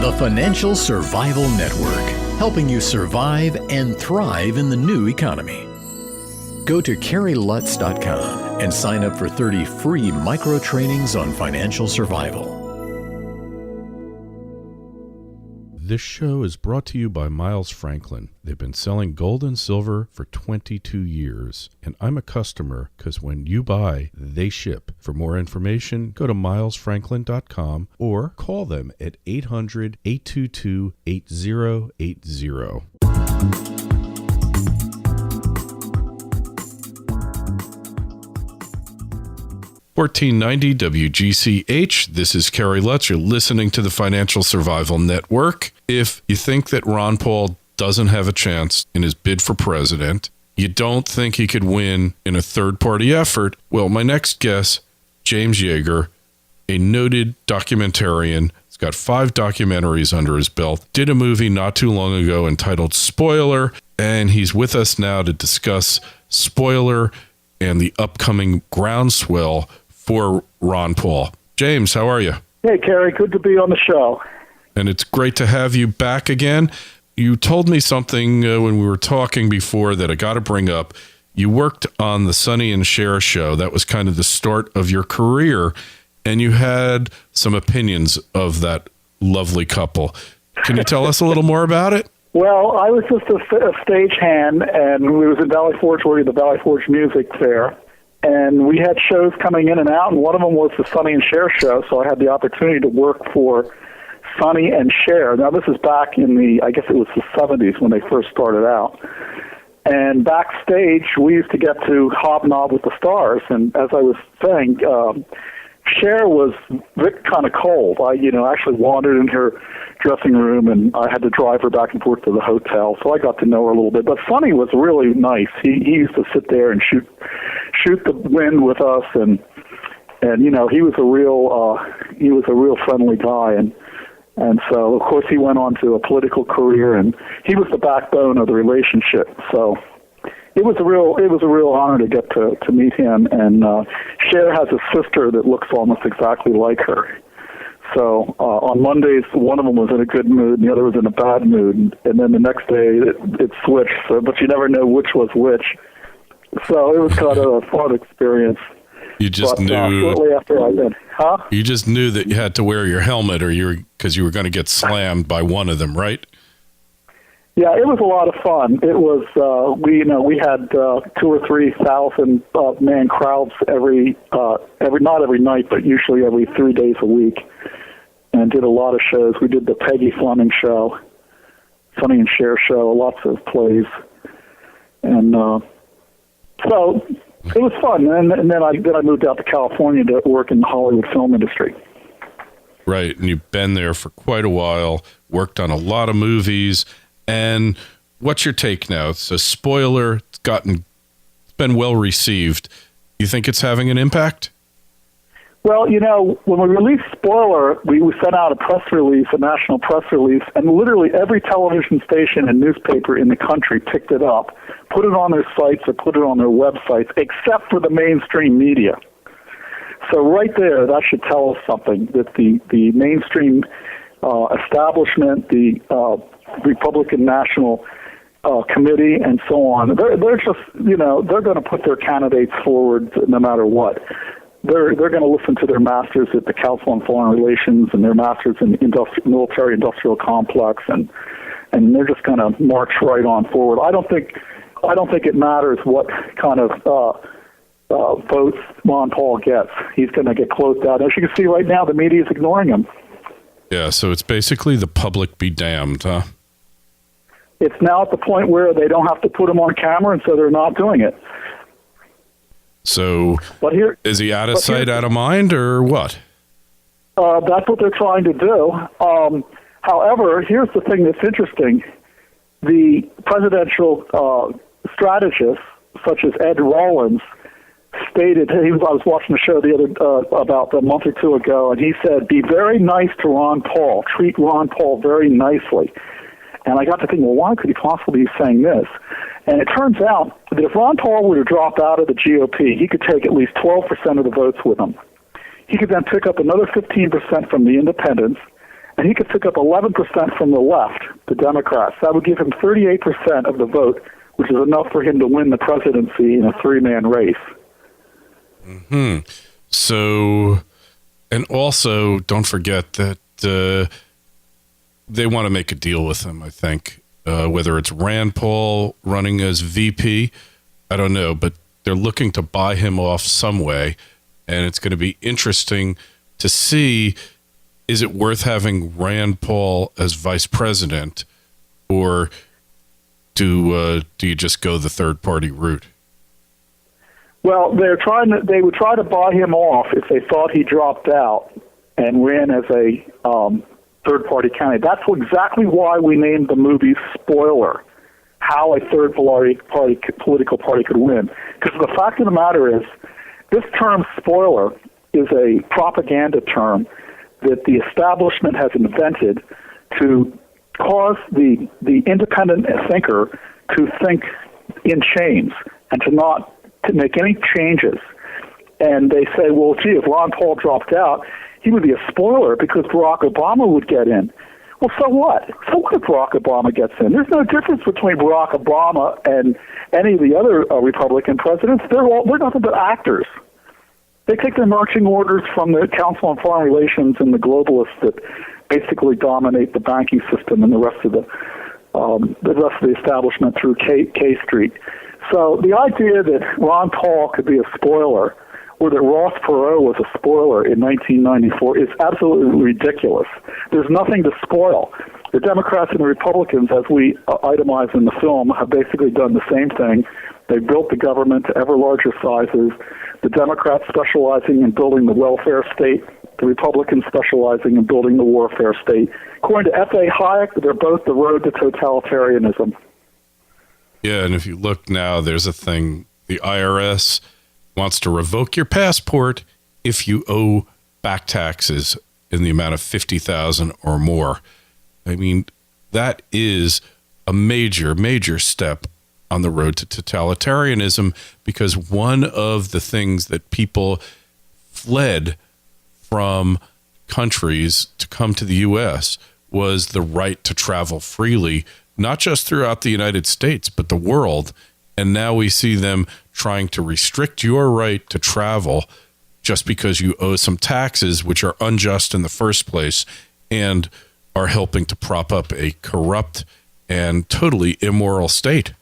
The Financial Survival Network, helping you survive and thrive in the new economy. Go to CarrieLutz.com and sign up for 30 free micro trainings on financial survival. This show is brought to you by Miles Franklin. They've been selling gold and silver for 22 years, and I'm a customer because when you buy, they ship. For more information, go to milesfranklin.com or call them at 800-822-8080. 1490 WGCH. This is Carrie Lutz. You're listening to the Financial Survival Network. If you think that Ron Paul doesn't have a chance in his bid for president, you don't think he could win in a third-party effort, well, my next guest, James Jaeger, a noted documentarian, he's got 5 documentaries under his belt, did a movie not too long ago entitled Spoiler, and he's with us now to discuss Spoiler and the upcoming groundswell for Ron Paul. James, how are you? Hey, Kerry. Good to be on the show. And it's great to have you back again. You told me something when we were talking before that I got to bring up. You worked on the Sonny and Cher show. That was kind of the start of your career. And you had some opinions of that lovely couple. Can you tell us a little more about it? Well, I was just a stagehand, and we was in Valley Forge, the Valley Forge Music Fair. And we had shows coming in and out, and one of them was the Sonny and Cher show, so I had the opportunity to work for Sonny and Cher. Now, this is back in I guess it was the 70s when they first started out. And backstage, we used to get to hobnob with the stars. And as I was saying, Cher was kind of cold. I actually wandered in her dressing room, and I had to drive her back and forth to the hotel, so I got to know her a little bit. But Sonny was really nice. He used to sit there and shoot the wind with us, and he was a real friendly guy, and so of course he went on to a political career, and he was the backbone of the relationship. So it was a real honor to get to meet him. And Cher has a sister that looks almost exactly like her. So on Mondays, one of them was in a good mood and the other was in a bad mood. And then the next day, it switched. So, but you never know which was which. So it was kind of a fun experience. You just knew. Shortly after I did. Huh? You just knew that you had to wear your helmet because you were going to get slammed by one of them, right? Yeah, it was a lot of fun. It was we had 2,000 or 3,000 man crowds every not every night, but usually every 3 days a week, and did a lot of shows. We did the Peggy Fleming show, Sonny and Cher show, lots of plays, and so it was fun. And then I moved out to California to work in the Hollywood film industry. Right, and you've been there for quite a while. Worked on a lot of movies. And what's your take now? It's a spoiler. It's been well received. You think it's having an impact? Well, when we released Spoiler, we sent out a national press release, and literally every television station and newspaper in the country picked it up, put it on their sites or put it on their websites, except for the mainstream media. So right there, that should tell us something, that the mainstream establishment, the Republican National Committee, and so on. They're just, they're going to put their candidates forward no matter what. They're going to listen to their masters at the Council on Foreign Relations and their masters in military-industrial complex, and they're just going to march right on forward. I don't think it matters what kind of votes Ron Paul gets. He's going to get closed out. As you can see right now, the media is ignoring him. Yeah, so it's basically the public be damned, huh? It's now at the point where they don't have to put him on camera, and so they're not doing it. So is he out of sight, out of mind, or what? That's what they're trying to do. However, here's the thing that's interesting. The presidential strategists, such as Ed Rollins, stated, I was watching the show about a month or two ago, and he said, be very nice to Ron Paul. Treat Ron Paul very nicely. And I got to think, well, why could he possibly be saying this? And it turns out that if Ron Paul were to drop out of the GOP, he could take at least 12% of the votes with him. He could then pick up another 15% from the independents, and he could pick up 11% from the left, the Democrats. That would give him 38% of the vote, which is enough for him to win the presidency in a three-man race. Hmm. So, and also, don't forget that they want to make a deal with him, I think. Whether it's Rand Paul running as VP, I don't know, but they're looking to buy him off some way, and it's going to be interesting to see, is it worth having Rand Paul as vice president, or do you just go the third-party route? Well, they would try to buy him off if they thought he dropped out and ran as a third-party candidate. That's exactly why we named the movie Spoiler, how a third-party political party could win. Because the fact of the matter is, this term spoiler is a propaganda term that the establishment has invented to cause the independent thinker to think in chains and to make any changes. And they say, well, gee, if Ron Paul dropped out, he would be a spoiler because Barack Obama would get in. Well, so what? So what if Barack Obama gets in? There's no difference between Barack Obama and any of the other Republican presidents. They're nothing but actors. They take their marching orders from the Council on Foreign Relations and the globalists that basically dominate the banking system and the rest of the establishment through K Street. So the idea that Ron Paul could be a spoiler or that Ross Perot was a spoiler in 1994 is absolutely ridiculous. There's nothing to spoil. The Democrats and the Republicans, as we itemize in the film, have basically done the same thing. They've built the government to ever larger sizes. The Democrats specializing in building the welfare state, the Republicans specializing in building the warfare state. According to F.A. Hayek, they're both the road to totalitarianism. Yeah, and if you look now, there's a thing, the IRS wants to revoke your passport if you owe back taxes in the amount of $50,000 or more. I mean, that is a major, major step on the road to totalitarianism, because one of the things that people fled from countries to come to the U.S. was the right to travel freely, not just throughout the United States, but the world. And now we see them trying to restrict your right to travel just because you owe some taxes, which are unjust in the first place and are helping to prop up a corrupt and totally immoral state.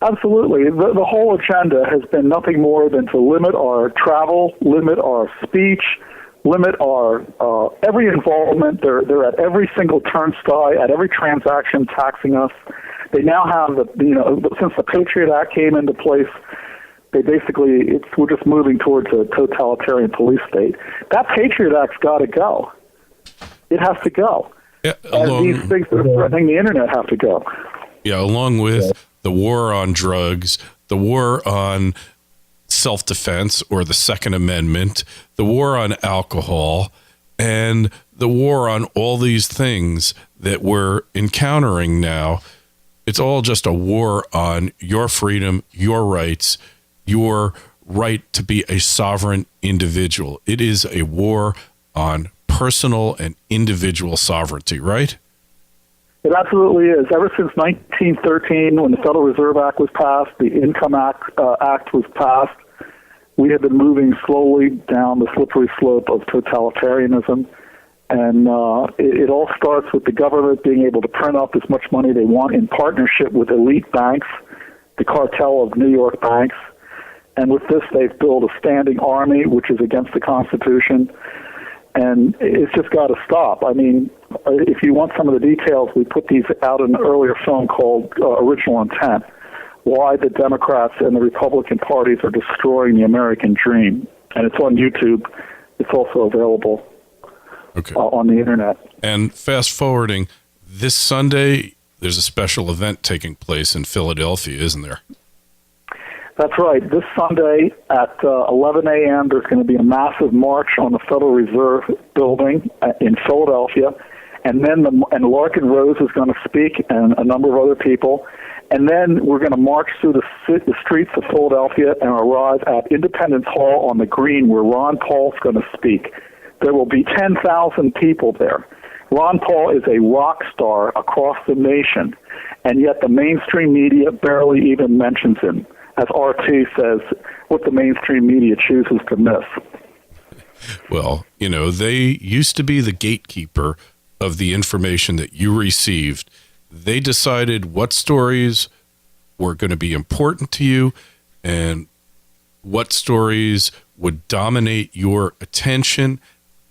Absolutely. The whole agenda has been nothing more than to limit our travel, limit our speech, limit our every involvement. They're at every single turnstile, at every transaction taxing us. They now have since the Patriot Act came into place, they basically we're just moving towards a totalitarian police state. That Patriot Act's got to go. It has to go. Yeah, and these things that are threatening the internet have to go. Yeah, along with the war on drugs, the war on self-defense or the Second Amendment, the war on alcohol, and the war on all these things that we're encountering now. It's all just a war on your freedom, your rights, your right to be a sovereign individual. It is a war on personal and individual sovereignty, right? It absolutely is. Ever since 1913, when the Federal Reserve Act was passed, the Income Act was passed, we have been moving slowly down the slippery slope of totalitarianism. And it all starts with the government being able to print up as much money they want in partnership with elite banks, the cartel of New York banks. And with this, they've built a standing army, which is against the Constitution. And it's just got to stop. I mean, if you want some of the details, we put these out in an earlier film called Original Intent, why the Democrats and the Republican parties are destroying the American dream. And it's on YouTube. It's also available on the internet. And fast forwarding, this Sunday, there's a special event taking place in Philadelphia, isn't there? That's right. This Sunday at 11 a.m., there's going to be a massive march on the Federal Reserve building in Philadelphia. And then Larkin Rose is going to speak, and a number of other people. And then we're going to march through the streets of Philadelphia and arrive at Independence Hall on the Green, where Ron Paul's going to speak. there will be 10,000 people there. Ron Paul is a rock star across the nation, and yet the mainstream media barely even mentions him. As RT says, what the mainstream media chooses to miss. Well, they used to be the gatekeeper of the information that you received. They decided what stories were going to be important to you and what stories would dominate your attention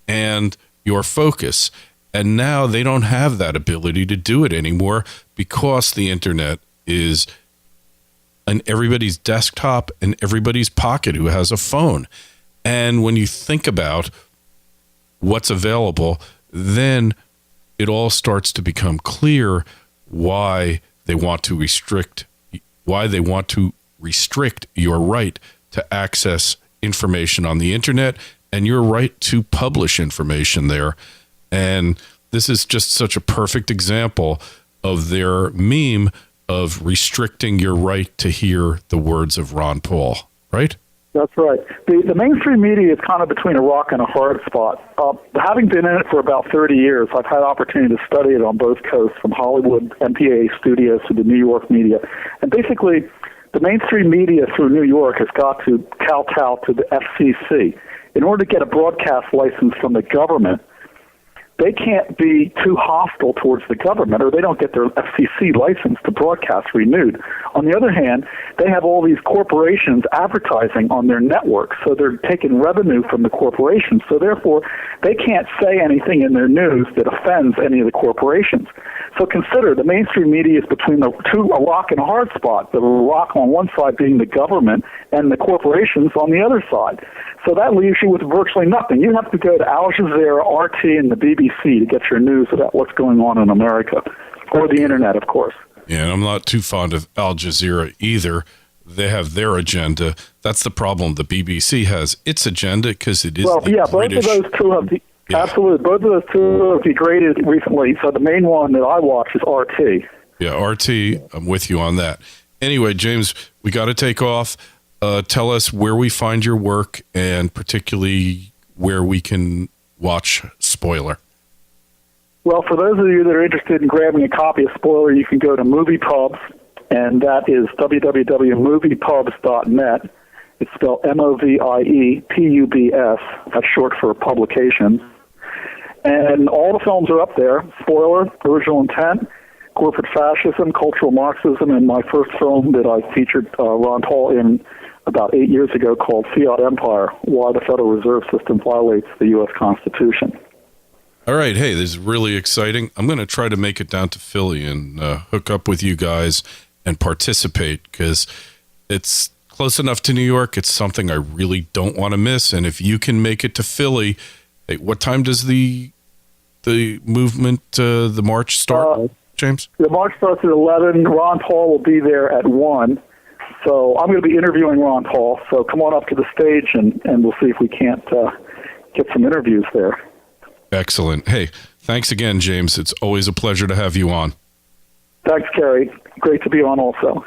and your focus. And now they don't have that ability to do it anymore because the internet is on everybody's desktop and everybody's pocket who has a phone. And when you think about what's available, then it all starts to become clear why they want to restrict your right to access information on the internet and your right to publish information there. And this is just such a perfect example of their meme of restricting your right to hear the words of Ron Paul, right? That's right. The mainstream media is kind of between a rock and a hard spot. Having been in it for about 30 years, I've had opportunity to study it on both coasts, from Hollywood MPA studios to the New York media. And basically, the mainstream media through New York has got to kowtow to the FCC. In order to get a broadcast license from the government, they can't be too hostile towards the government, or they don't get their FCC license to broadcast renewed. On the other hand, they have all these corporations advertising on their network, so they're taking revenue from the corporations. So therefore, they can't say anything in their news that offends any of the corporations. So consider the mainstream media is between a rock and a hard spot, the rock on one side being the government and the corporations on the other side. So that leaves you with virtually nothing. You have to go to Al Jazeera, RT, and the BBC to get your news about what's going on in America, or the internet, of course. Yeah, and I'm not too fond of Al Jazeera either. They have their agenda. That's the problem. The BBC has its agenda because it is British. Both of those two have absolutely. Both of those two have degraded recently. So the main one that I watch is RT. Yeah, RT. I'm with you on that. Anyway, James, we got to take off. Tell us where we find your work, and particularly where we can watch Spoiler. Well, for those of you that are interested in grabbing a copy of Spoiler, you can go to Movie Pubs, and that is www.moviepubs.net. It's spelled MOVIEPUBS. That's short for publications. And all the films are up there: Spoiler, Original Intent, Corporate Fascism, Cultural Marxism, and my first film that I featured Ron Paul in about 8 years ago called Fiat Empire: Why the Federal Reserve System Violates the U.S. Constitution. All right. Hey, this is really exciting. I'm going to try to make it down to Philly and hook up with you guys and participate, because it's close enough to New York. It's something I really don't want to miss. And if you can make it to Philly, hey, what time does the movement, the march start, James? The march starts at 11. Ron Paul will be there at 1. So I'm going to be interviewing Ron Paul. So come on up to the stage, and we'll see if we can't get some interviews there. Excellent. Hey, thanks again, James. It's always a pleasure to have you on. Thanks, Kerry. Great to be on also.